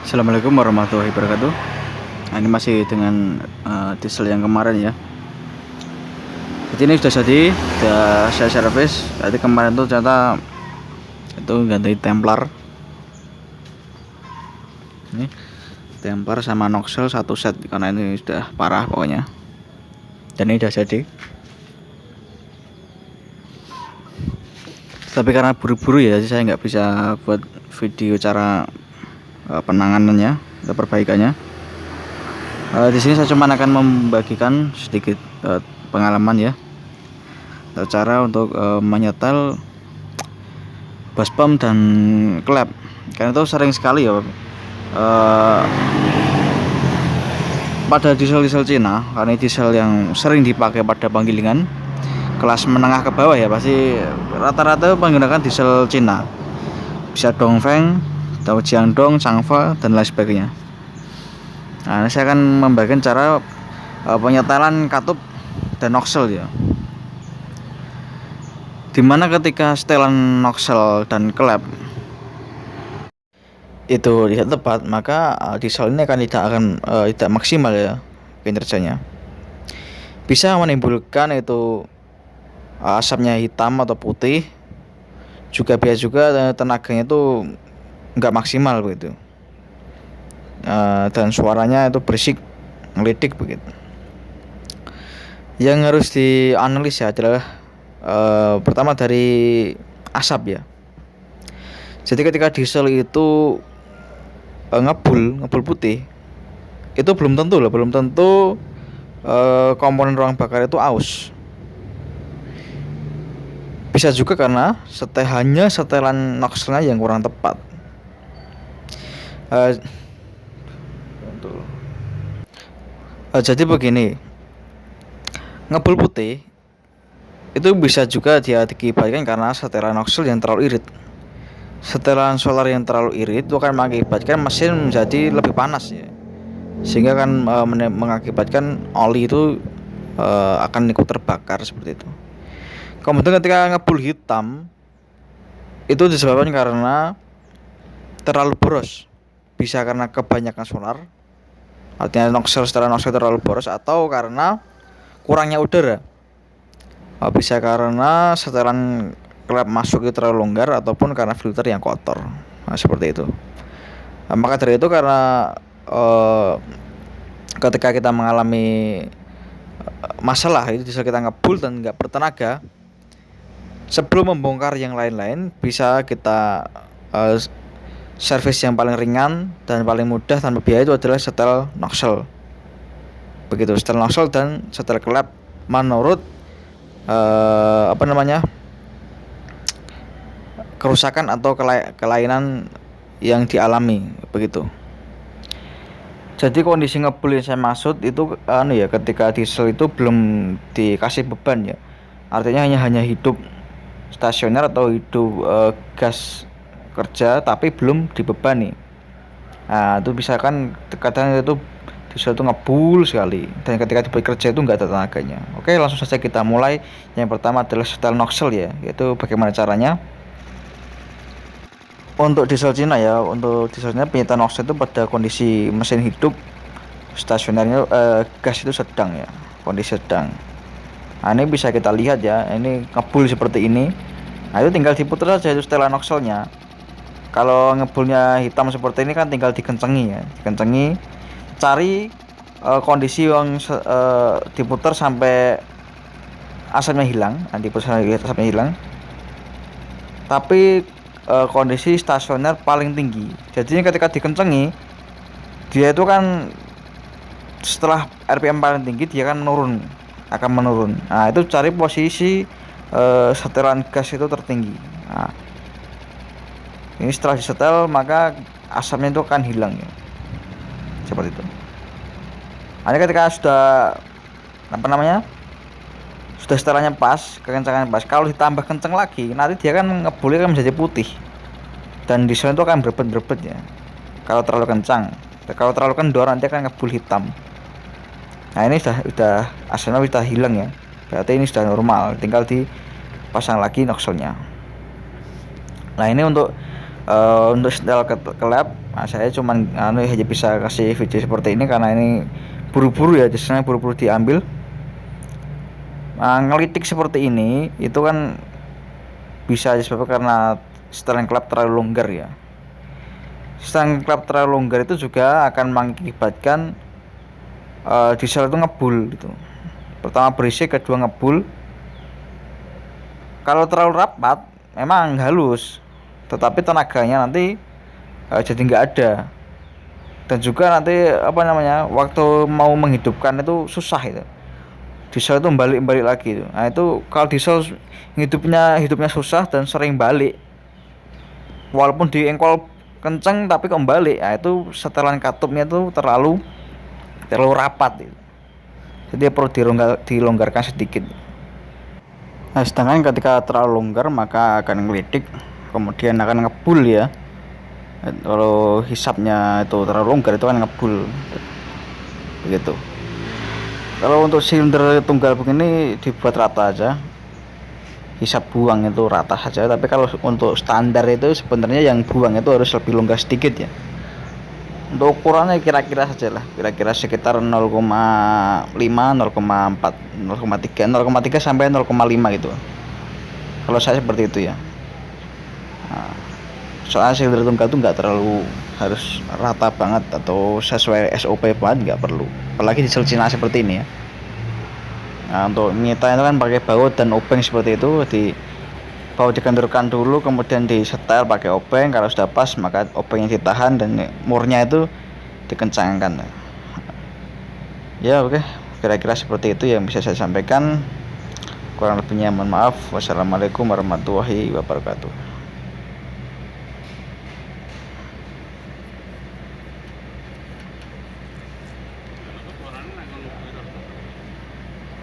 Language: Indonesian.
Assalamualaikum warahmatullahi wabarakatuh. Nah, ini masih dengan diesel yang kemarin ya. Jadi ini sudah jadi, sudah saya servis. Tadi kemarin tuh ternyata itu ganti templar. Ini templar sama noxel satu set karena ini sudah parah pokoknya. Dan ini sudah jadi. Tapi karena buru-buru ya, jadi saya nggak bisa buat video cara penanganannya atau perbaikannya. Di sini saya cuma akan membagikan sedikit pengalaman ya, cara untuk menyetel baskom dan klep. Karena itu sering sekali ya pada diesel-diesel Cina, karena diesel yang sering dipakai pada penggilingan kelas menengah ke bawah ya, pasti rata-rata menggunakan diesel Cina, bisa Dongfeng, atau Jiangdong, Changfa dan lain sebagainya. Nah, saya akan membagikan cara penyetelan katup dan noxel ya. Dimana ketika setelan noxel dan klep itu tidak tepat, maka diesel ini tidak maksimal ya kinerjanya. Bisa menimbulkan itu asapnya hitam atau putih. Juga biasa juga tenaganya itu nggak maksimal begitu. Dan suaranya itu berisik, ngelidik begitu. Yang harus dianalisa adalah pertama dari asap ya. Jadi ketika diesel itu ngebul putih, itu belum tentu komponen ruang bakar itu aus. Bisa juga karena hanya setelan noxelnya yang kurang tepat. Jadi begini, ngebul putih itu bisa juga diakibatkan karena setelan noxel yang terlalu irit. Setelan solar yang terlalu irit itu akan mengakibatkan mesin menjadi lebih panas ya, sehingga akan mengakibatkan oli itu akan ikut terbakar seperti itu. Kemudian ketika ngebul hitam itu disebabkan karena terlalu boros, bisa karena kebanyakan solar, artinya setelan noxel terlalu boros, atau karena kurangnya udara, bisa karena setelan klep masuk itu terlalu longgar, ataupun karena filter yang kotor. Nah, seperti itu. Maka dari itu, karena ketika kita mengalami masalah itu bisa kita ngebul dan nggak bertenaga, sebelum membongkar yang lain-lain, bisa kita servis yang paling ringan dan paling mudah tanpa biaya itu adalah setel noxel. Begitu, setel noxel dan setel klep menurut kerusakan atau kelainan yang dialami begitu. Jadi kondisi ngebul yang saya maksud itu ya, ketika diesel itu belum dikasih beban ya, artinya hanya hidup stasioner atau hidup gas kerja tapi belum dibebani. Nah, itu bisa kan kadang itu diesel itu ngebul sekali, dan ketika bekerja itu nggak ada tenaganya. Oke, langsung saja kita mulai. Yang pertama adalah setel noxel ya, yaitu bagaimana caranya. Untuk diesel Cina ya, untuk dieselnya penyetelan noxel itu pada kondisi mesin hidup stasionernya gas itu sedang ya, kondisi sedang. Nah, ini bisa kita lihat ya, ini ngebul seperti ini. Nah, itu tinggal diputar saja itu setelan noxelnya. Kalau ngebulnya hitam seperti ini kan tinggal dikencengi ya, cari kondisi yang diputar sampai asapnya hilang, diputar sampai asapnya hilang. Tapi kondisi stasioner paling tinggi. Jadi ketika dikencengi, dia itu kan setelah RPM paling tinggi dia akan menurun. Nah, itu cari posisi setelan gas itu tertinggi. Nah, ini setelah disetel maka asapnya itu akan hilang ya, seperti itu. Hanya ketika sudah sudah setelannya pas, kekencangan pas, kalau ditambah kenceng lagi, nanti dia kan ngebulnya kan menjadi putih, dan diesel itu akan berebet ya kalau terlalu kencang. Kalau terlalu kendor nanti akan ngebul hitam. Nah, ini sudah asapnya sudah hilang ya, berarti ini sudah normal, tinggal dipasang lagi noxelnya. Nah, ini untuk Untuk setel ke lab, saya cuman hanya bisa kasih video seperti ini karena ini buru-buru ya, desainnya buru-buru diambil. Ngelitik seperti ini itu kan bisa disebabkan karena setelan klep terlalu longgar ya. Setelan klep terlalu longgar itu juga akan mengakibatkan diesel itu ngebul gitu. Pertama berisik, kedua ngebul. Kalau terlalu rapat memang halus, tetapi tenaganya nanti jadi nggak ada, dan juga nanti waktu mau menghidupkan itu susah itu, diesel itu balik lagi itu. Nah itu kalau diesel hidupnya susah dan sering balik, walaupun di engkol kenceng tapi kembali, nah itu setelan katupnya itu terlalu rapat itu. Jadi perlu dilonggarkan sedikit. Nah, sedangkan ketika terlalu longgar maka akan ngelidik, kemudian akan ngebul ya. Kalau hisapnya itu terlalu longgar itu kan ngebul begitu. Kalau untuk silinder tunggal begini dibuat rata aja, hisap buang itu rata saja. Tapi kalau untuk standar itu sebenarnya yang buang itu harus lebih longgar sedikit ya. Untuk ukurannya kira-kira saja lah, kira-kira sekitar 0,5, 0,4, 0,3 sampai 0,5 gitu. Kalau saya seperti itu ya. Nah, soalnya silinder tunggal itu nggak terlalu harus rata banget atau sesuai SOP banget, nggak perlu. Apalagi di Cina seperti ini ya. Nah, untuk nyita itu kan pakai baut dan obeng seperti itu. Baut dikendurkan dulu, kemudian disetel pakai obeng. Kalau sudah pas maka obengnya ditahan dan murnya itu dikencangkan ya. Oke, kira-kira seperti itu yang bisa saya sampaikan. Kurang lebihnya mohon maaf. Wassalamualaikum warahmatullahi wabarakatuh.